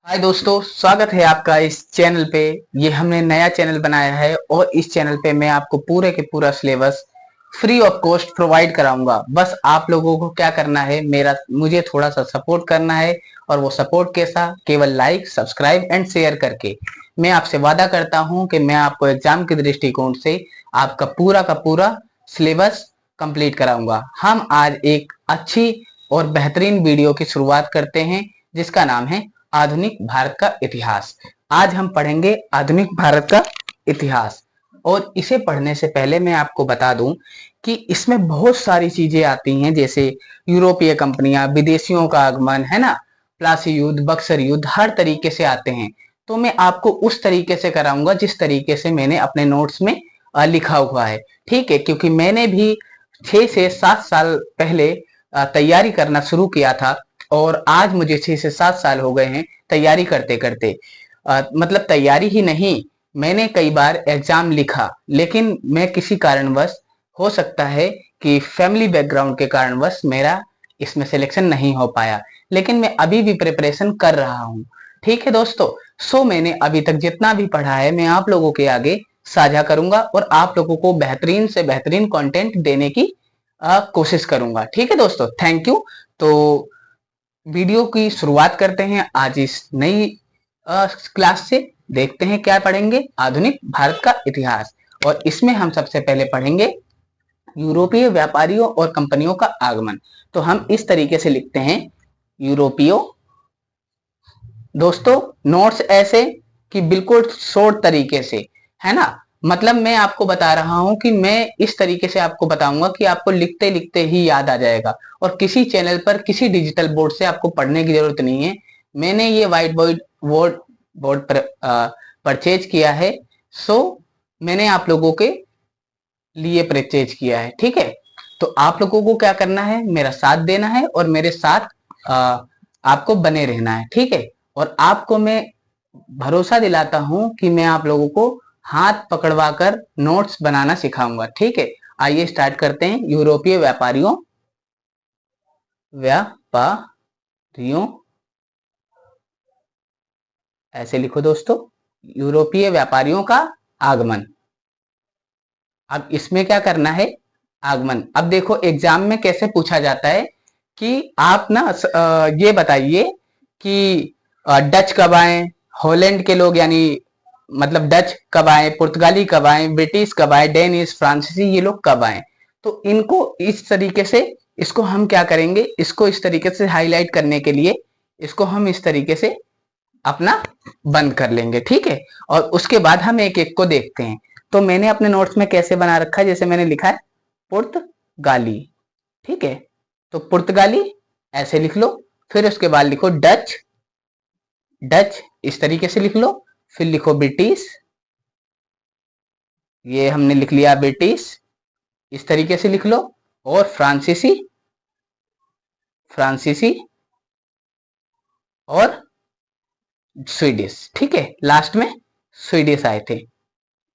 हाय दोस्तों, स्वागत है आपका इस चैनल पे। ये हमने नया चैनल बनाया है और इस चैनल पे मैं आपको पूरे के पूरा syllabus free of cost provide कराऊंगा। बस आप लोगों को क्या करना है, मुझे थोड़ा सा सपोर्ट करना है। और वो सपोर्ट कैसा? केवल लाइक, सब्सक्राइब एंड शेयर करके। मैं आपसे वादा करता हूं कि मैं आपको एग्जाम के दृष्टिकोण से आपका पूरा का पूरा सिलेबस कंप्लीट कराऊंगा। हम आज एक अच्छी और बेहतरीन वीडियो की शुरुआत करते हैं, जिसका नाम है आधुनिक भारत का इतिहास। आज हम पढ़ेंगे आधुनिक भारत का इतिहास। और इसे पढ़ने से पहले मैं आपको बता दूं कि इसमें बहुत सारी चीजें आती हैं, जैसे यूरोपीय कंपनियां, विदेशियों का आगमन, है ना, प्लासी युद्ध, बक्सर युद्ध, हर तरीके से आते हैं। तो मैं आपको उस तरीके से कराऊंगा जिस तरीके से मैंने अपने नोट्स में लिखा हुआ है। ठीक है, क्योंकि मैंने भी 6 से 7 साल पहले तैयारी करना शुरू किया था और आज मुझे 6 से 7 साल हो गए हैं तैयारी करते करते। मतलब तैयारी ही नहीं, मैंने कई बार एग्जाम लिखा, लेकिन मैं किसी कारणवश, हो सकता है कि फैमिली बैकग्राउंड के कारणवश, मेरा इसमें सिलेक्शन नहीं हो पाया। लेकिन मैं अभी भी प्रिपरेशन कर रहा हूँ। ठीक है दोस्तों। मैंने अभी तक जितना भी पढ़ा है मैं आप लोगों के आगे साझा करूंगा और आप लोगों को बेहतरीन से बेहतरीन कंटेंट देने की कोशिश करूंगा। ठीक है दोस्तों, थैंक यू। तो वीडियो की शुरुआत करते हैं आज इस नई क्लास से। देखते हैं क्या पढ़ेंगे, आधुनिक भारत का इतिहास। और इसमें हम सबसे पहले पढ़ेंगे यूरोपीय व्यापारियों और कंपनियों का आगमन। तो हम इस तरीके से लिखते हैं, यूरोपियो। दोस्तों, नोट्स ऐसे कि बिल्कुल शॉर्ट तरीके से, है ना। मतलब मैं आपको बता रहा हूं कि मैं इस तरीके से आपको बताऊंगा कि आपको लिखते लिखते ही याद आ जाएगा। और किसी चैनल पर, किसी डिजिटल बोर्ड से आपको पढ़ने की जरूरत नहीं है। मैंने ये व्हाइट बोर्ड बोर्ड बोर्ड पर परचेज किया है। सो मैंने आप लोगों के लिए परचेज किया है। ठीक है, तो आप लोगों को क्या करना है, मेरा साथ देना है और मेरे साथ आपको बने रहना है। ठीक है, और आपको मैं भरोसा दिलाता हूं कि मैं आप लोगों को हाथ पकड़वा कर नोट्स बनाना सिखाऊंगा। ठीक है, आइए स्टार्ट करते हैं। यूरोपीय व्यापारियों, ऐसे लिखो दोस्तों, यूरोपीय व्यापारियों का आगमन। अब इसमें क्या करना है, आगमन। अब देखो एग्जाम में कैसे पूछा जाता है कि आप ना ये बताइए कि डच कब आए, हॉलैंड के लोग, यानी मतलब डच कब आए, पुर्तगाली कब आए, ब्रिटिश कब आए, डेनिश, फ्रांसीसी, ये लोग कब आए। तो इनको इस तरीके से, इसको हम क्या करेंगे, इसको इस तरीके से हाईलाइट करने के लिए इसको हम इस तरीके से अपना बंद कर लेंगे। ठीक है, और उसके बाद हम एक एक को देखते हैं। तो मैंने अपने नोट्स में कैसे बना रखा है, जैसे मैंने लिखा है पुर्तगाली। ठीक है, तो पुर्तगाली ऐसे लिख लो। फिर उसके बाद लिखो डच, डच इस तरीके से लिख लो। फिर लिखो ब्रिटिश, ये हमने लिख लिया ब्रिटिश, इस तरीके से लिख लो। और फ्रांसीसी, फ्रांसीसी, और स्वीडिश। ठीक है, लास्ट में स्वीडिश आए थे।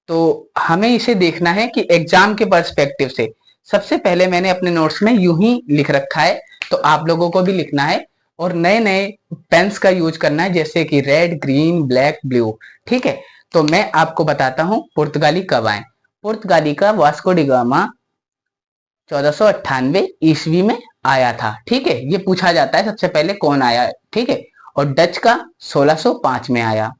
तो हमें इसे देखना है कि एग्जाम के पर्सपेक्टिव से। सबसे पहले मैंने अपने नोट्स में यूं ही लिख रखा है, तो आप लोगों को भी लिखना है और नए नए पेन्स का यूज करना है, जैसे कि रेड, ग्रीन, ब्लैक, ब्लू। ठीक है, तो मैं आपको बताता हूं पुर्तगाली कब आए। पुर्तगाली का वास्को डी गामा 1498 ईस्वी में आया था। ठीक है, ये पूछा जाता है सबसे पहले कौन आया है। ठीक है, और डच का 1605 में आया।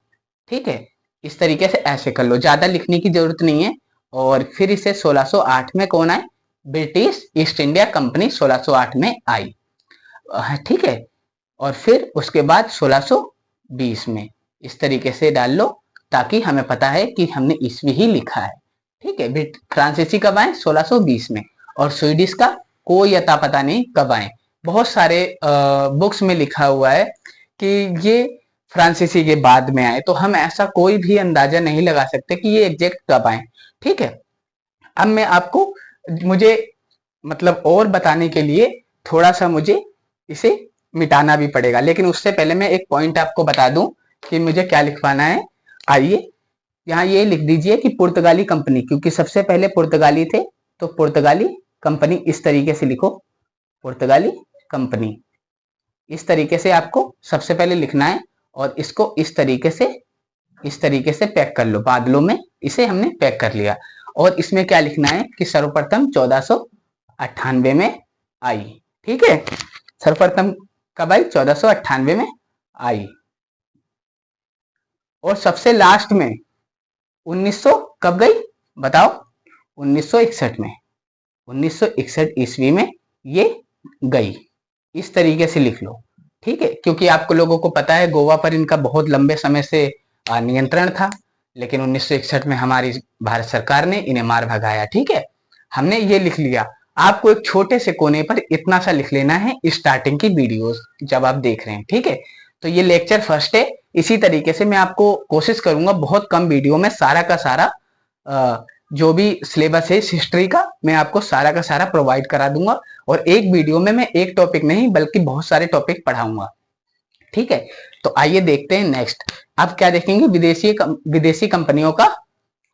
ठीक है, इस तरीके से ऐसे कर लो, ज्यादा लिखने की जरूरत नहीं है। और फिर इसे 1608 में कौन आए, ब्रिटिश ईस्ट इंडिया कंपनी 1608 में आई। ठीक है, और फिर उसके बाद 1620 में, इस तरीके से डाल लो ताकि हमें पता है कि हमने ईस्वी ही लिखा है। ठीक है, फ्रांसीसी कब आए, 1620 में। और स्वीडिश का कोई अता पता नहीं कब आए। बहुत सारे बुक्स में लिखा हुआ है कि ये फ्रांसीसी के बाद में आए, तो हम ऐसा कोई भी अंदाजा नहीं लगा सकते कि ये एग्जैक्ट कब आए। ठीक है, अब मैं आपको, मुझे मतलब और बताने के लिए थोड़ा सा मुझे इसे मिटाना भी पड़ेगा, लेकिन उससे पहले मैं एक पॉइंट आपको बता दूं कि मुझे क्या लिखवाना है। आइए यहाँ ये लिख दीजिए कि पुर्तगाली कंपनी, क्योंकि सबसे पहले पुर्तगाली थे, तो पुर्तगाली कंपनी इस तरीके से लिखो, पुर्तगाली कंपनी। इस तरीके से आपको सबसे पहले लिखना है। और इसको इस तरीके से पैक कर लो, बादलों में इसे हमने पैक कर लिया। और इसमें क्या लिखना है कि सर्वप्रथम 1498 में आई। ठीक है, सर्वप्रथम कब आई? 1498 में आई। और सबसे लास्ट में 1900 कब गई बताओ? 1961 में, 1961 ईस्वी में ये गई। इस तरीके से लिख लो। ठीक है, क्योंकि आपको लोगों को पता है गोवा पर इनका बहुत लंबे समय से नियंत्रण था, लेकिन 1961 में हमारी भारत सरकार ने इन्हें मार भगाया। ठीक है, हमने ये लिख लिया। आपको एक छोटे से कोने पर इतना सा लिख लेना है स्टार्टिंग की वीडियोस जब आप देख रहे हैं। ठीक है, तो ये लेक्चर फर्स्ट है। इसी तरीके से मैं आपको कोशिश करूंगा बहुत कम वीडियो में सारा का सारा जो भी सिलेबस है हिस्ट्री का, मैं आपको सारा का सारा प्रोवाइड करा दूंगा। और एक वीडियो में मैं एक टॉपिक नहीं बल्कि बहुत सारे टॉपिक पढ़ाऊंगा। ठीक है, तो आइए देखते हैं नेक्स्ट। अब क्या देखेंगे? विदेशी कंपनियों का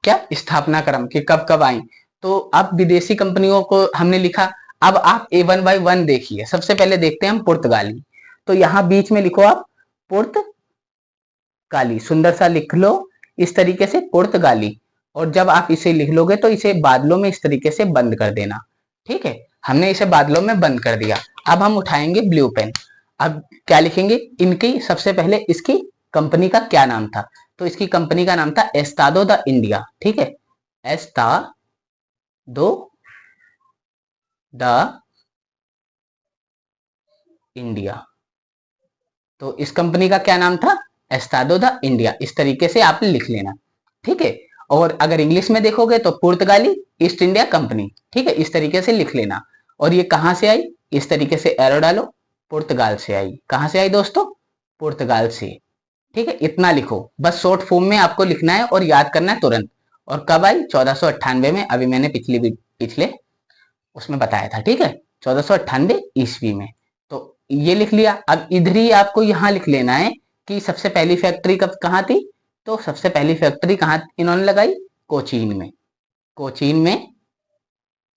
क्या स्थापना क्रम कि कब कब आई। तो अब विदेशी कंपनियों को हमने लिखा। अब आप A1 by 1 देखिए। सबसे पहले देखते हैं हम पुर्तगाली। तो यहां बीच में लिखो आप पुर्तगाली, सुंदर सा लिख लो इस तरीके से पुर्तगाली। और जब आप इसे लिख लोगे तो इसे बादलों में इस तरीके से बंद कर देना। ठीक है, हमने इसे बादलों में बंद कर दिया। अब हम उठाएंगे ब्लू पेन। अब क्या लिखेंगे? इनकी सबसे पहले इसकी कंपनी का क्या नाम था? तो इसकी कंपनी का नाम था एस्तादो द इंडिया। ठीक है, एस्तादो द इंडिया। तो इस कंपनी का क्या नाम था? Estado the India. इस तरीके से आप लिख लेना। ठीक है, और अगर इंग्लिश में देखोगे तो पुर्तगाली ईस्ट इंडिया कंपनी। ठीक है, इस तरीके से लिख लेना। और ये कहां से आई? इस तरीके से एरो डालो, पुर्तगाल से आई। कहां से आई दोस्तों? पुर्तगाल से। ठीक है, इतना लिखो बस, शॉर्ट फॉर्म में आपको लिखना है और याद करना है तुरंत। और कब आई? 1498 में। अभी मैंने पिछले उसमें बताया था। ठीक है, 1498 ईस्वी में। तो ये लिख लिया। अब इधर ही आपको यहाँ लिख लेना है कि सबसे पहली फैक्ट्री कब कहाँ थी। तो सबसे पहली फैक्ट्री कहाँ इन्होंने लगाई? कोचीन में। कोचीन में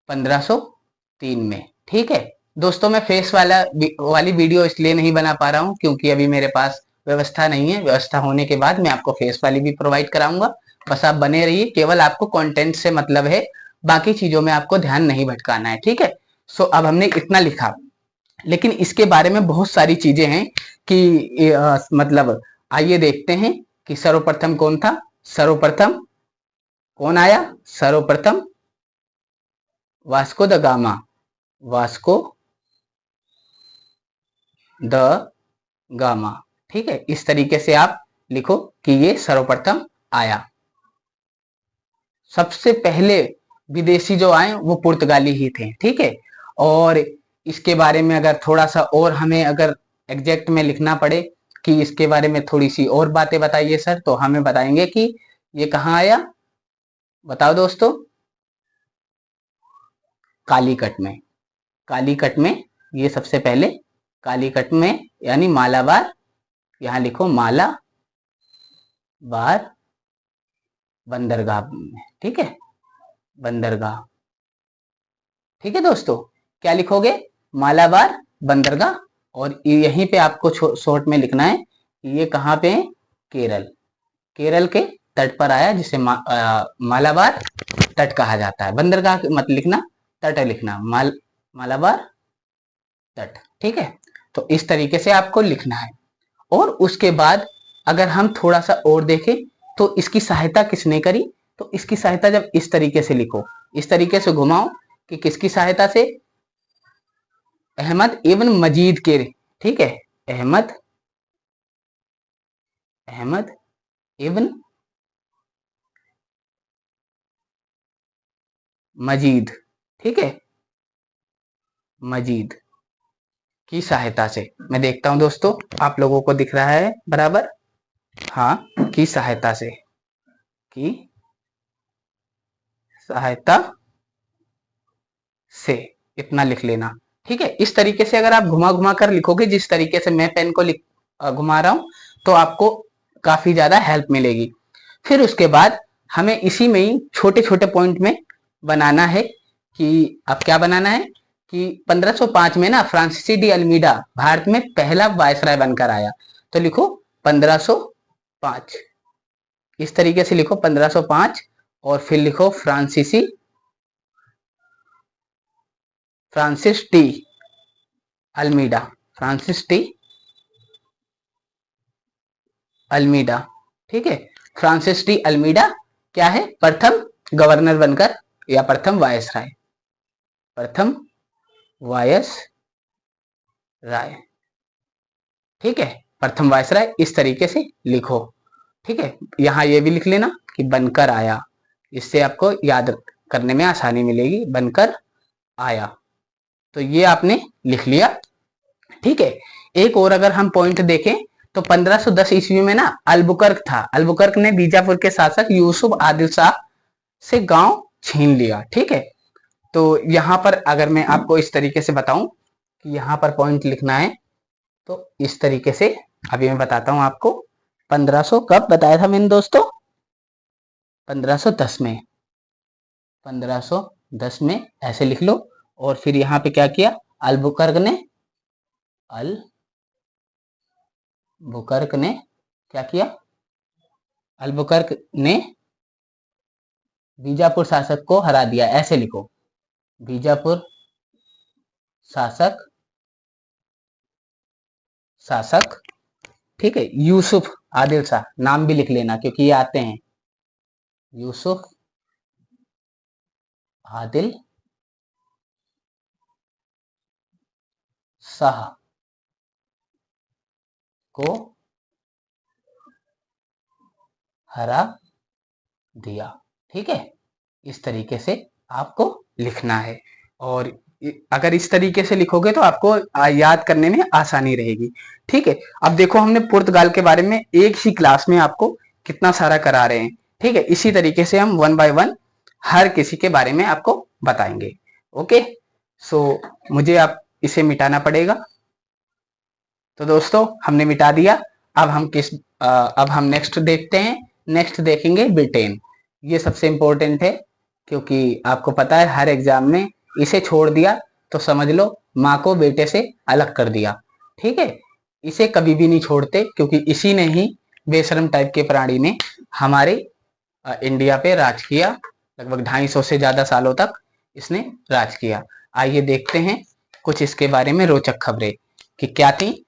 1503 में। ठीक है दोस्तों, मैं फेस वाली वीडियो इसलिए नहीं बना पा रहा हूँ क्योंकि अभी मेरे पास व्यवस्था नहीं है। व्यवस्था होने के बाद मैं आपको फेस वाली भी प्रोवाइड कराऊंगा। बस आप बने रहिए, केवल आपको कंटेंट से मतलब है, बाकी चीजों में आपको ध्यान नहीं भटकाना है। ठीक है, सो अब हमने इतना लिखा, लेकिन इसके बारे में बहुत सारी चीजें हैं कि मतलब आइए देखते हैं कि सर्वप्रथम कौन था। सर्वप्रथम कौन आया? सर्वप्रथम Vasco the gamma. Vasco the gamma. ठीक है, इस तरीके से आप लिखो कि ये सर्वप्रथम आया। सबसे पहले विदेशी जो आए वो पुर्तगाली ही थे। ठीक है, और इसके बारे में अगर थोड़ा सा और हमें अगर एग्जैक्ट में लिखना पड़े कि इसके बारे में थोड़ी सी और बातें बताइए सर, तो हमें बताएंगे कि ये कहाँ आया। बताओ दोस्तों? कालीकट में। कालीकट में ये सबसे पहले, कालीकट में यानी मालाबार। यहां लिखो मालाबार बंदरगाह में। ठीक है, बंदरगाह। ठीक है दोस्तों, क्या लिखोगे? मालाबार बंदरगाह। और यहीं पे आपको शॉर्ट में लिखना है ये कहाँ पे है? केरल। केरल के तट पर आया, जिसे मालाबार तट कहा जाता है। बंदरगाह मत लिखना, तट लिखना। मालाबार तट। ठीक है, तो इस तरीके से आपको लिखना है। और उसके बाद अगर हम थोड़ा सा और देखें तो इसकी सहायता किसने करी? तो इसकी सहायता जब इस तरीके से लिखो, इस तरीके से घुमाओ कि किसकी सहायता से? अहमद इब्न मजीद के। ठीक है, अहमद इब्न मजीद। ठीक है, मजीद की सहायता से। मैं देखता हूं दोस्तों आप लोगों को दिख रहा है बराबर? हाँ, की सहायता से। की सहायता से, इतना लिख लेना। ठीक है, इस तरीके से अगर आप घुमा घुमा कर लिखोगे, जिस तरीके से मैं पेन को घुमा रहा हूं, तो आपको काफी ज्यादा हेल्प मिलेगी। फिर उसके बाद हमें इसी में ही छोटे छोटे पॉइंट में बनाना है कि अब क्या बनाना है कि 1505 में ना फ्रांसिसी डी अल्मीडा भारत में पहला वायसराय बनकर आया। तो लिखो 1505। इस तरीके से लिखो 1505 और फिर लिखो Francis T Almeida. Francis T Almeida, ठीक है। फ्रांसिस टी अल्मीडा क्या है? प्रथम गवर्नर बनकर या प्रथम वायसराय, प्रथम वायसराय, ठीक है, प्रथम वायसराय। इस तरीके से लिखो, ठीक है। यहाँ ये भी लिख लेना कि बनकर आया, इससे आपको याद करने में आसानी मिलेगी। बनकर आया, तो ये आपने लिख लिया, ठीक है। एक और अगर हम पॉइंट देखें तो 1510 ईस्वी में ना अल्बुकर्क था। अल्बुकर्क ने बीजापुर के शासक यूसुफ आदिल शाह से गांव छीन लिया, ठीक है। तो यहां पर अगर मैं आपको इस तरीके से बताऊं कि यहां पर पॉइंट लिखना है, तो इस तरीके से अभी मैं बताता हूं आपको। 1500 कब बताया था मैंने दोस्तों? 1510 में। 1510 में ऐसे लिख लो। और फिर यहाँ पे क्या किया अल्बुकर्क ने क्या किया? अल्बुकर्क ने बीजापुर शासक को हरा दिया, ऐसे लिखो। बीजापुर शासक, ठीक है, यूसुफ आदिल शाह, नाम भी लिख लेना क्योंकि ये आते हैं। यूसुफ आदिल शाह को हरा दिया, ठीक है। इस तरीके से आपको लिखना है। और अगर इस तरीके से लिखोगे तो आपको याद करने में आसानी रहेगी, ठीक है। अब देखो हमने पुर्तगाल के बारे में एक ही क्लास में आपको कितना सारा करा रहे हैं, ठीक है। इसी तरीके से हम 1 बाय 1 हर किसी के बारे में आपको बताएंगे। ओके, सो मुझे आप इसे मिटाना पड़ेगा। तो दोस्तों हमने मिटा दिया। अब हम नेक्स्ट देखते हैं। नेक्स्ट देखेंगे ब्रिटेन। ये सबसे इंपॉर्टेंट है क्योंकि आपको पता है हर एग्जाम में इसे छोड़ दिया तो समझ लो माँ को बेटे से अलग कर दिया, ठीक है। इसे कभी भी नहीं छोड़ते क्योंकि इसी ने ही बेशरम टाइप के प्राणी ने हमारे इंडिया पे राज किया। लगभग 250 से ज्यादा सालों तक इसने राज किया। आइए देखते हैं कुछ इसके बारे में रोचक खबरें कि क्या थी।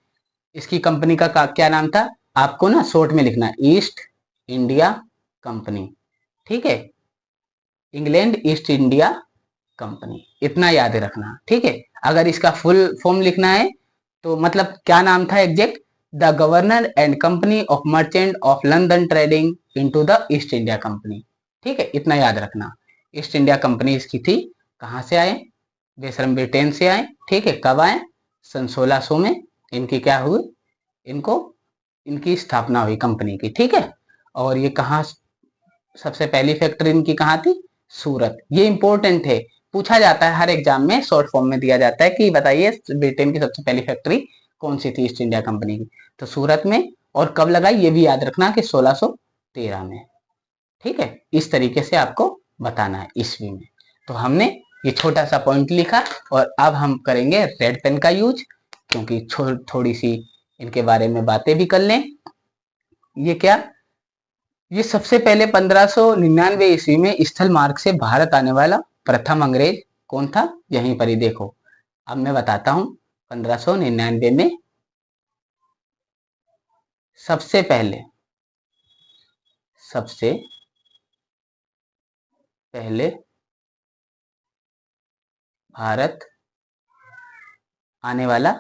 इसकी कंपनी का क्या नाम था? आपको ना शॉर्ट में लिखना, ईस्ट इंडिया कंपनी, ठीक है। इंग्लैंड ईस्ट इंडिया कंपनी, इतना याद रखना, ठीक है। अगर इसका फुल फॉर्म लिखना है तो मतलब क्या नाम था exact? The governor and company of merchant of London trading into the east India company, ठीक है। इतना याद रखना। ईस्ट इंडिया कंपनी इसकी थी। कहां से आए? बेशरम ब्रिटेन से आए, ठीक है। कब आए? सन 1600 में इनकी क्या हुई? इनको इनकी स्थापना हुई कंपनी की, ठीक है। और ये कहाँ सबसे पहली फैक्ट्री इनकी कहाँ थी? सूरत। ये इंपॉर्टेंट है, पूछा जाता है हर एग्जाम में, शॉर्ट फॉर्म में दिया जाता है कि बताइए ब्रिटेन की सबसे पहली फैक्ट्री कौन सी थी ईस्ट इंडिया कंपनी की? तो सूरत में। और कब लगाई ये भी याद रखना कि 1613 में, ठीक है। इस तरीके से आपको बताना है ईस्वी में। तो हमने ये छोटा सा पॉइंट लिखा और अब हम करेंगे रेड पेन का यूज क्योंकि थोड़ी सी इनके बारे में बातें भी कर लें। ये क्या? ये सबसे पहले 1599 ईस्वी में स्थल मार्ग से भारत आने वाला प्रथम अंग्रेज कौन था? यहीं पर ही देखो, अब मैं बताता हूं। 1599 में सबसे पहले भारत आने वाला,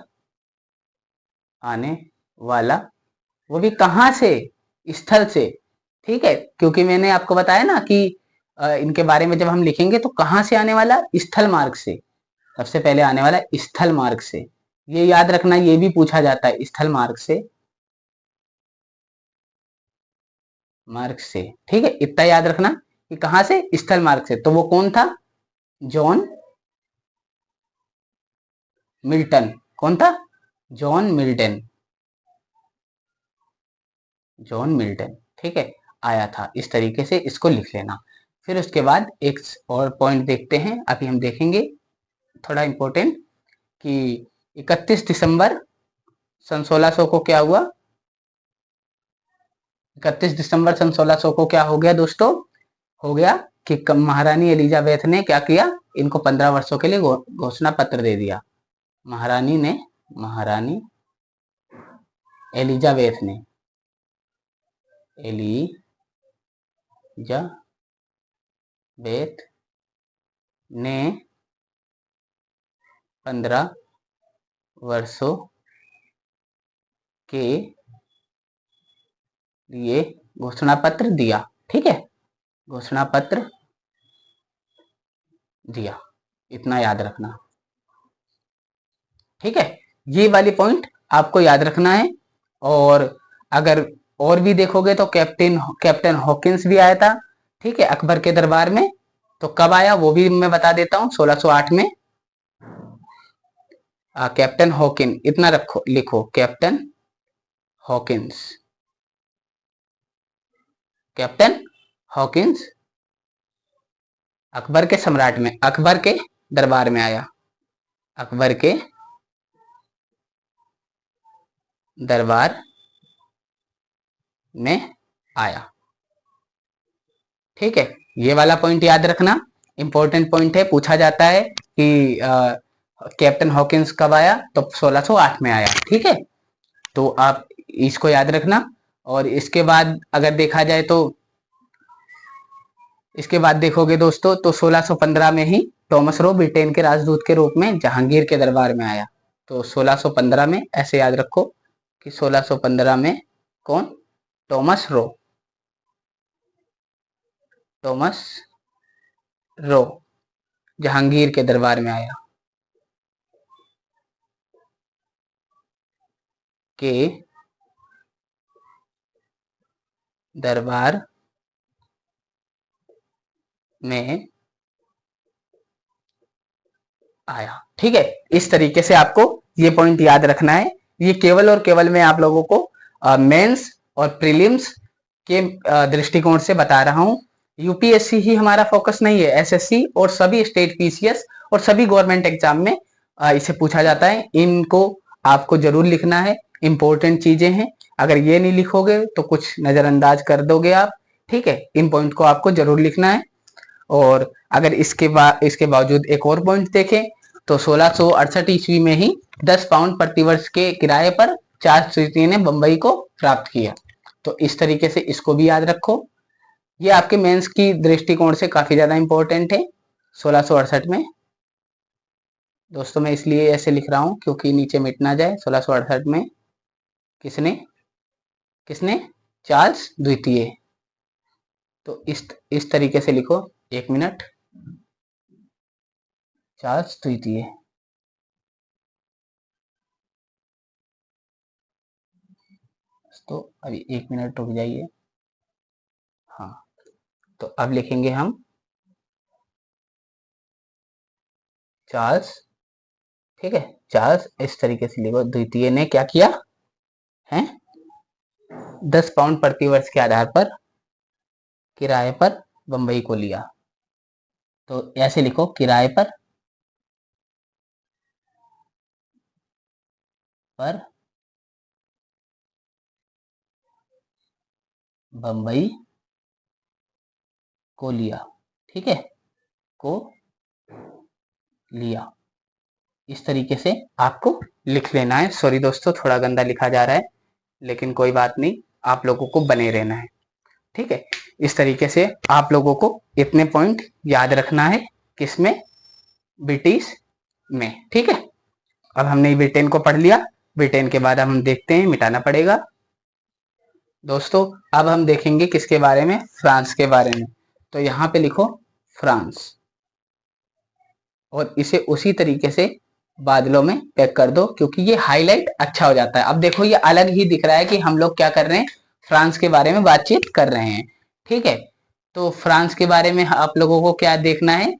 वो भी कहां से? स्थल से, ठीक है। क्योंकि मैंने आपको बताया ना कि इनके बारे में जब हम लिखेंगे तो कहां से आने वाला? स्थल मार्ग से। सबसे पहले आने वाला स्थल मार्ग से, ये याद रखना। ये भी पूछा जाता है स्थल मार्ग से, ठीक है। इतना याद रखना कि कहां से? स्थल मार्ग से। तो वो कौन था? John Milton. कौन था? John Milton. जॉन मिल्टन, ठीक है, आया था। इस तरीके से इसको लिख लेना। फिर उसके बाद एक और पॉइंट देखते हैं, अभी हम देखेंगे थोड़ा इंपॉर्टेंट कि 31 दिसंबर सन 1600 को क्या हुआ? 31 दिसंबर सन 1600 को क्या हो गया दोस्तों, हो गया कि महारानी एलिजाबेथ ने क्या किया, इनको 15 वर्षों के लिए घोषणा पत्र दे दिया। महारानी एलिजाबेथ ने ने 15 वर्षों के लिए घोषणा पत्र दिया। ठीक है, घोषणा पत्र दिया, इतना याद रखना। ठीक है, ये वाली पॉइंट आपको याद रखना है। और अगर और भी देखोगे तो कैप्टन हॉकिंस भी आया था, ठीक है, अकबर के दरबार में। तो कब आया वो भी मैं बता देता हूं, 1608 में। कैप्टन हॉकिन, इतना रखो, लिखो captain Hawkins. Captain Hawkins Akbar के सम्राट में, अकबर के दरबार में आया, अकबर के दरबार में आया। ठीक है, ये वाला पॉइंट याद रखना, इंपॉर्टेंट पॉइंट है, पूछा जाता है कि कैप्टन हॉकिंस कब आया, तो 1608 में आया। ठीक है, तो आप इसको याद रखना। और इसके बाद अगर देखा जाए तो, इसके बाद देखोगे दोस्तों तो 1615 में ही टॉमस रो ब्रिटेन के राजदूत के रूप में जहांगीर के दरबार में आया। तो 1615 में ऐसे याद रखो कि 1615 में कौन, Thomas Roe, Thomas Roe Jahangir के दरबार में आया, के दरबार में आया। ठीक है, इस तरीके से आपको ये पॉइंट याद रखना है। ये केवल और केवल मैं आप लोगों को मेंस और प्रीलिम्स के दृष्टिकोण से बता रहा हूं। यूपीएससी ही हमारा फोकस नहीं है, एसएससी और सभी स्टेट पीसीएस और सभी गवर्नमेंट एग्जाम में इसे पूछा जाता है। इनको आपको जरूर लिखना है, इंपॉर्टेंट चीजें हैं। अगर ये नहीं लिखोगे तो कुछ नजरअंदाज कर दोगे आप। ठीक है, इन पॉइंट को आपको जरूर लिखना है। और अगर इसके बावजूद एक और पॉइंट देखें तो 1668 ईस्वी में ही 10 पाउंड प्रतिवर्ष के किराए पर चार्ल्स तृतीय ने बंबई को प्राप्त किया। तो इस तरीके से इसको भी याद रखो, ये आपके मेंस की दृष्टिकोण से काफी ज्यादा इंपॉर्टेंट है। 1668 में दोस्तों, मैं इसलिए ऐसे लिख रहा हूं क्योंकि नीचे मिट ना जाए। 1668 में किसने किसने चार्ल्स द्वितीय। तो इस तरीके से लिखो, 1 मिनट, चार्ल्स द्वितीय। तो अभी 1 मिनट रुक जाइए। हाँ, तो अब लिखेंगे हम चार्ल्स। ठीक है, चार्ल्स इस तरीके से लिखो, द्वितीय ने क्या किया है, 10 पाउंड प्रति वर्ष के आधार पर किराए पर बंबई को लिया। तो ऐसे लिखो, किराए पर बंबई को लिया। ठीक है, को लिया, इस तरीके से आपको लिख लेना है। सॉरी दोस्तों, थोड़ा गंदा लिखा जा रहा है, लेकिन कोई बात नहीं, आप लोगों को बने रहना है। ठीक है, इस तरीके से आप लोगों को इतने पॉइंट याद रखना है, किसमें, ब्रिटिश में। ठीक है, अब हमने ब्रिटेन को पढ़ लिया। ब्रिटेन के बाद अब हम देखते हैं, मिटाना पड़ेगा दोस्तों। अब हम देखेंगे किसके बारे में, फ्रांस के बारे में। तो यहाँ पे लिखो फ्रांस, और इसे उसी तरीके से बादलों में पैक कर दो, क्योंकि ये हाईलाइट अच्छा हो जाता है। अब देखो, ये अलग ही दिख रहा है कि हम लोग क्या कर रहे हैं, फ्रांस के बारे में बातचीत कर रहे हैं। ठीक है, तो फ्रांस के बारे में आप लोगों को क्या देखना है,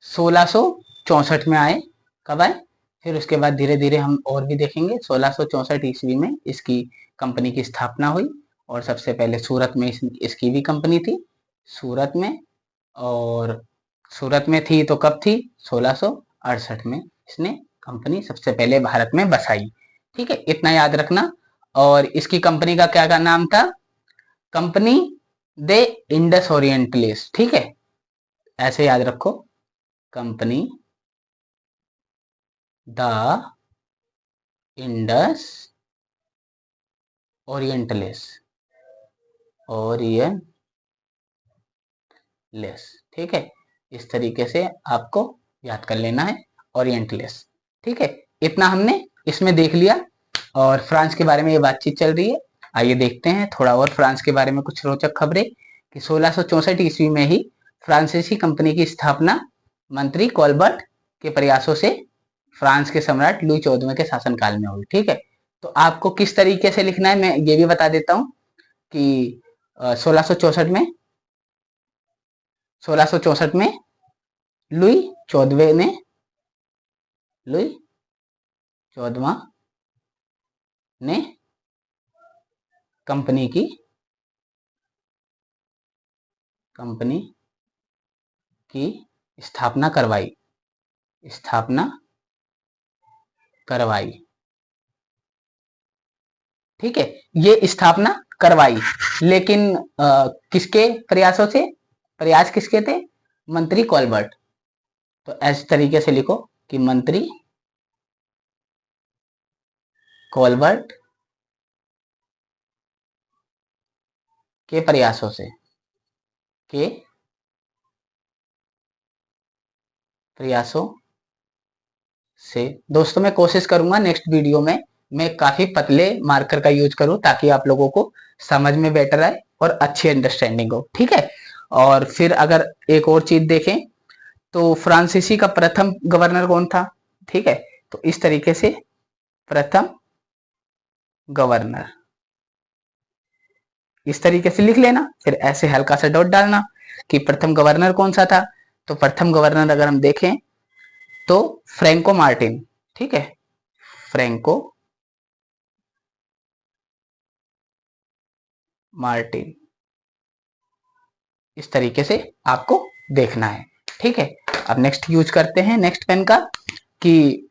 1664 में आए, कब आए, फिर उसके बाद धीरे धीरे हम और भी देखेंगे। 1664 ईस्वी में इसकी कंपनी की स्थापना हुई, और सबसे पहले सूरत में इसकी भी कंपनी थी, सूरत में। और सूरत में थी तो कब थी, 1668 में इसने कंपनी सबसे पहले भारत में बसाई। ठीक है, इतना याद रखना। और इसकी कंपनी का क्या नाम था? कंपनी दे इंडस ओरिएंटलिस। ठीक है, ऐसे याद रखो, company the Indus Orientalis, Orientalis. ठीक है, इस तरीके से आपको याद कर लेना है, ओरिएंटलिस। ठीक है, इतना हमने इसमें देख लिया और फ्रांस के बारे में ये बातचीत चल रही है। आइए देखते हैं थोड़ा और फ्रांस के बारे में कुछ रोचक खबरें कि 1664 ईस्वी में ही फ्रांसीसी कंपनी की स्थापना मंत्री कॉलबर्ट के प्रयासों से फ्रांस के सम्राट लुई 14वें के शासनकाल में हुई। ठीक है, तो आपको किस तरीके से लिखना है मैं ये भी बता देता हूं कि 1664 में लुई 14वें ने लुई 14वां ने कंपनी की स्थापना करवाई। ठीक है, ये स्थापना करवाई, लेकिन किसके प्रयासों से? प्रयास किसके थे? मंत्री कॉलबर्ट। तो इस तरीके से लिखो कि मंत्री कॉलबर्ट के प्रयासों से दोस्तों मैं कोशिश करूंगा नेक्स्ट वीडियो में मैं काफी पतले मार्कर का यूज करूं ताकि आप लोगों को समझ में बेटर आए और अच्छी अंडरस्टैंडिंग हो। ठीक है, और फिर अगर एक और चीज देखें तो फ्रांसीसी का प्रथम गवर्नर कौन था? ठीक है, तो इस तरीके से प्रथम गवर्नर इस तरीके से लिख लेना, फिर ऐसे हल्का सा डॉट डालना कि प्रथम गवर्नर कौन सा था। तो प्रथम गवर्नर अगर हम देखें तो फ्रैंको मार्टिन। ठीक है, फ्रैंको मार्टिन, इस तरीके से आपको देखना है। ठीक है, अब नेक्स्ट यूज करते हैं नेक्स्ट पेन का कि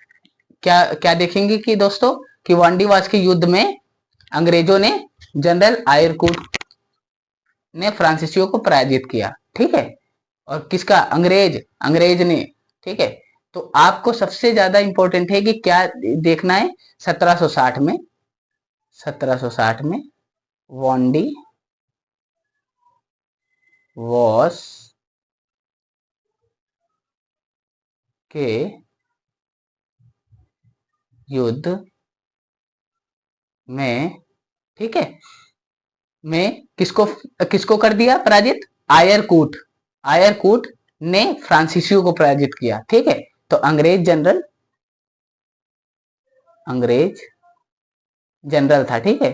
क्या क्या देखेंगे कि दोस्तों कि वांडीवास के युद्ध में अंग्रेजों ने जनरल आयरकूट ने फ्रांसीसियों को पराजित किया। ठीक है, और किसका? अंग्रेज ने। ठीक है, तो आपको सबसे ज्यादा इंपॉर्टेंट है कि क्या देखना है? 1760 में वांडी वॉस के युद्ध में, ठीक है, में किसको किसको कर दिया पराजित? आयरकूट ने फ्रांसीसियों को पराजित किया। ठीक है, तो अंग्रेज जनरल था। ठीक है,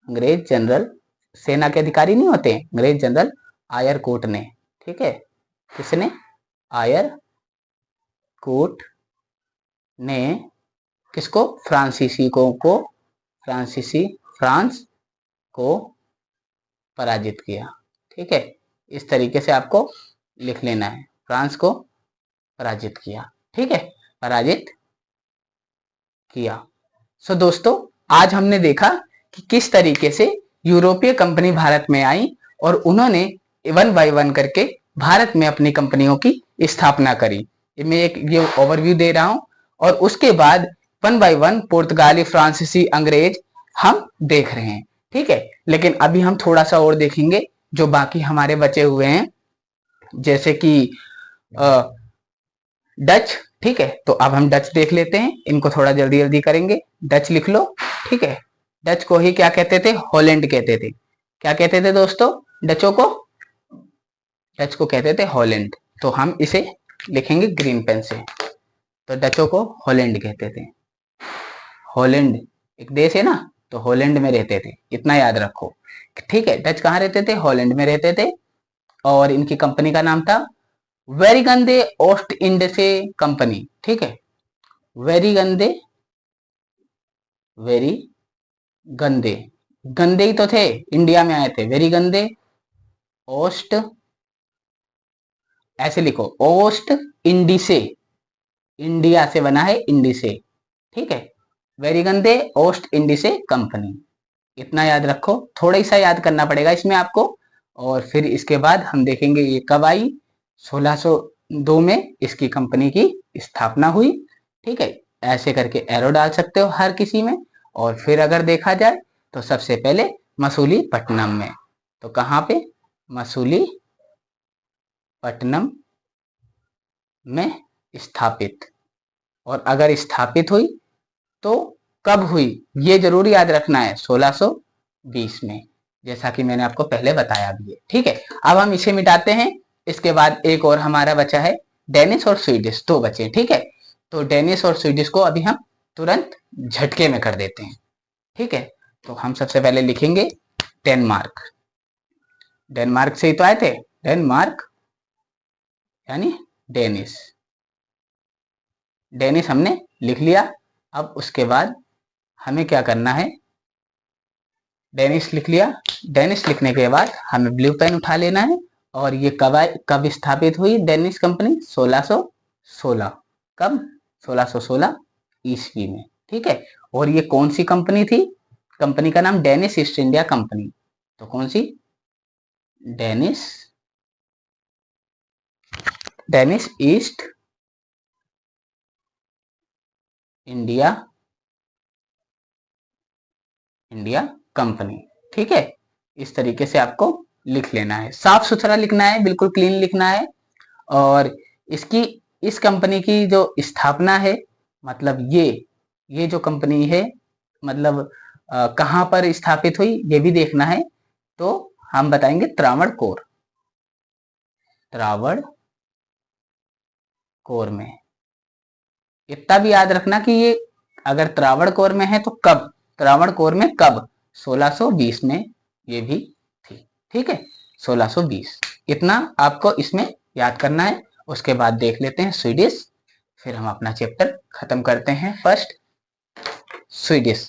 अंग्रेज जनरल सेना के अधिकारी नहीं होते, अंग्रेज जनरल आयरकूट ने। ठीक है, किसने? आयरकूट ने किसको? फ्रांस को पराजित किया। ठीक है, इस तरीके से आपको लिख लेना है, फ्रांस को पराजित किया। ठीक है, पराजित किया। सो दोस्तों आज हमने देखा कि किस तरीके से यूरोपीय कंपनी भारत में आई और उन्होंने वन बाय वन करके भारत में अपनी कंपनियों की स्थापना करी। मैं एक ये ओवरव्यू दे रहा हूं और उसके बाद वन बाय वन पुर्तगाली, फ्रांसीसी, अंग्रेज हम देख रहे हैं। ठीक है, लेकिन अभी हम थोड़ा सा और देखेंगे जो बाकी हमारे बचे हुए हैं, जैसे कि डच। ठीक है, तो अब हम डच देख लेते हैं, इनको थोड़ा जल्दी जल्दी करेंगे। डच लिख लो। ठीक है, डच को ही क्या कहते थे? हॉलैंड कहते थे। क्या कहते थे दोस्तों? डच को कहते थे हॉलैंड। तो हम इसे लिखेंगे ग्रीन पेन से। तो डचों को हॉलैंड कहते थे। हॉलैंड एक देश है ना, तो हॉलैंड में रहते थे, इतना याद रखो। ठीक है, डच कहाँ रहते थे? हॉलैंड में रहते थे और इनकी कंपनी का नाम था वेरीगंदे ओस्ट इंडसे कंपनी। ठीक है, वेरीगंदे, वेरी गंदे, गंदे ही तो थे, इंडिया में आए थे। वेरीगंदे ओस्ट, ऐसे लिखो, ओस्ट इंडिसे, इंडिया से बना है, इंडिसे। ठीक है, वेरीगंदे ओस्ट इंडिसे कंपनी। इतना याद रखो, थोड़ा ही सा याद करना पड़ेगा इसमें आपको। और फिर इसके बाद हम देखेंगे ये कब आई। 1602 में इसकी कंपनी की स्थापना हुई। ठीक है, ऐसे करके एरो डाल सकते हो हर किसी में। और फिर अगर देखा जाए तो सबसे पहले मसूलीपट्टनम में। तो कहाँ पे? मसूलीपट्टनम में स्थापित। और अगर स्थापित हुई तो कब हुई, ये जरूर याद रखना है, 1620 में, जैसा कि मैंने आपको पहले बताया भी है। ठीक है, अब हम इसे मिटाते हैं। इसके बाद एक और हमारा बचा है, डेनिश और स्वीडिश, दो बचे। ठीक है, तो डेनिश और स्वीडिश को अभी हम तुरंत झटके में कर देते हैं। ठीक है, तो हम सबसे पहले लिखेंगे डेनमार्क। डेनमार्क से ही तो आए थे, डेनमार्क यानी डेनिश। डेनिश हमने लिख लिया। अब उसके बाद हमें क्या करना है, डेनिश लिख लिया। डेनिश लिखने के बाद हमें ब्लू पेन उठा लेना है। और ये कब स्थापित हुई डेनिश कंपनी? 1616। कब? 1616 ईस्वी में। ठीक है, और ये कौन सी कंपनी थी? कंपनी का नाम डेनिश ईस्ट इंडिया कंपनी। तो कौन सी? Danish East India company. ठीक है, इस तरीके से आपको लिख लेना है, साफ सुथरा लिखना है, बिल्कुल क्लीन लिखना है। और इसकी इस कंपनी की जो स्थापना है, मतलब ये जो कंपनी है, मतलब कहाँ पर स्थापित हुई ये भी देखना है। तो हम बताएंगे त्रावणकोर। त्रावणकोर में। इतना भी याद रखना कि ये अगर त्रावणकोर में है तो कब, त्रावणकोर में कब? 1620 में ये भी थी। ठीक है, 1620, इतना आपको इसमें याद करना है। उसके बाद देख लेते हैं स्वीडिश, फिर हम अपना चैप्टर खत्म करते हैं। First Swedish.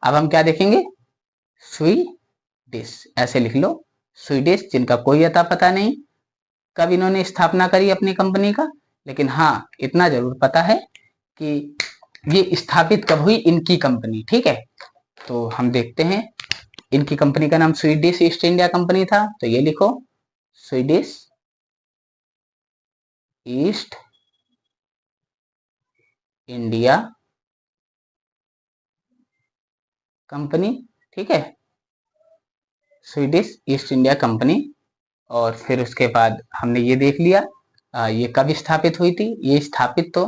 अब हम क्या देखेंगे? स्वीडिश, ऐसे लिख लो, स्वीडिश, जिनका कोई अता पता नहीं कब इन्होंने स्थापना करी अपनी कंपनी का, लेकिन हाँ इतना जरूर पता है कि ये स्थापित कब हुई इनकी कंपनी। ठीक है, तो हम देखते हैं। इनकी कंपनी का नाम स्वीडिश ईस्ट इंडिया कंपनी था, तो ये लिखो, स्वीडिश ईस्ट इंडिया कंपनी। ठीक है, स्वीडिश ईस्ट इंडिया कंपनी। और फिर उसके बाद हमने ये देख लिया, ये कब स्थापित हुई थी। ये स्थापित तो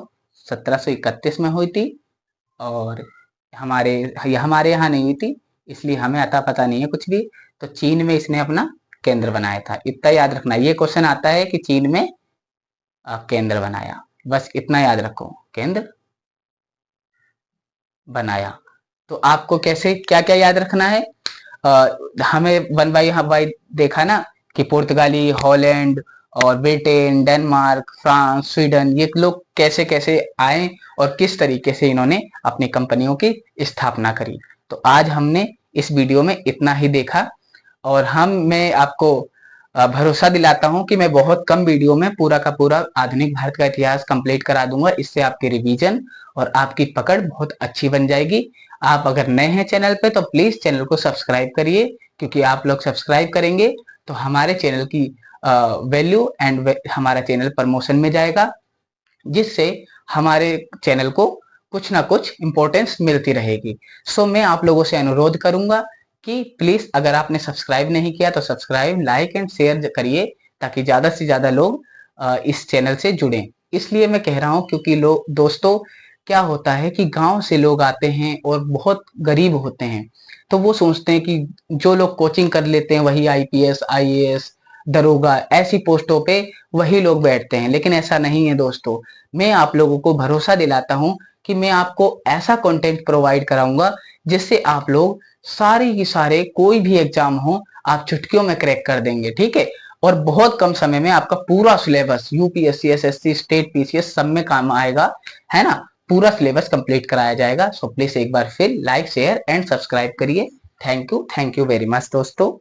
1731 में हुई थी। और हमारे यहाँ नहीं हुई थी, इसलिए हमें अता पता नहीं है कुछ भी। तो चीन में इसने अपना केंद्र बनाया था, इतना याद रखना। ये क्वेश्चन आता है कि चीन में केंद्र बनाया, बस इतना याद रखो, केंद्र बनाया। तो आपको कैसे क्या क्या याद रखना है, हमें 1 बाई देखा ना कि पुर्तगाली, हॉलैंड और ब्रिटेन, डेनमार्क, फ्रांस, स्वीडन, ये लोग कैसे कैसे आए और किस तरीके से इन्होंने अपनी कंपनियों की स्थापना करी। तो आज हमने इस वीडियो में इतना ही देखा। और मैं आपको भरोसा दिलाता हूं कि मैं बहुत कम वीडियो में पूरा का पूरा आधुनिक भारत का इतिहास कंप्लीट करा दूंगा। इससे आपकी रिवीजन और आपकी पकड़ बहुत अच्छी बन जाएगी। आप अगर नए हैं चैनल पे तो प्लीज चैनल को सब्सक्राइब करिए, क्योंकि आप लोग सब्सक्राइब करेंगे तो हमारे चैनल की वैल्यू एंड हमारा चैनल प्रमोशन में जाएगा, जिससे हमारे चैनल को कुछ ना कुछ इंपॉर्टेंस मिलती रहेगी। सो मैं आप लोगों से अनुरोध करूंगा कि प्लीज अगर आपने सब्सक्राइब नहीं किया तो सब्सक्राइब, लाइक एंड शेयर करिए, ताकि ज्यादा से ज्यादा लोग इस चैनल से जुड़ें। इसलिए मैं कह रहा हूं क्योंकि लोग, दोस्तों, क्या होता है कि गांव से लोग आते हैं और बहुत गरीब होते हैं, तो वो सोचते हैं कि जो लोग कोचिंग कर लेते हैं वही आईपीएस, आईएएस, दरोगा, ऐसी पोस्टों पे वही लोग बैठते हैं। लेकिन ऐसा नहीं है दोस्तों। मैं आप लोगों को भरोसा दिलाता हूं कि मैं आपको ऐसा कंटेंट प्रोवाइड कराऊंगा जिससे आप लोग सारे की सारे कोई भी एग्जाम हो आप चुटकियों में क्रैक कर देंगे। ठीक है, और बहुत कम समय में आपका पूरा syllabus UPSC, SSC, state, PCS सब में काम आएगा, है ना। पूरा सिलेबस कंप्लीट कराया जाएगा। सो प्लीज एक बार फिर लाइक, शेयर एंड सब्सक्राइब करिए। थैंक यू वेरी मच दोस्तों।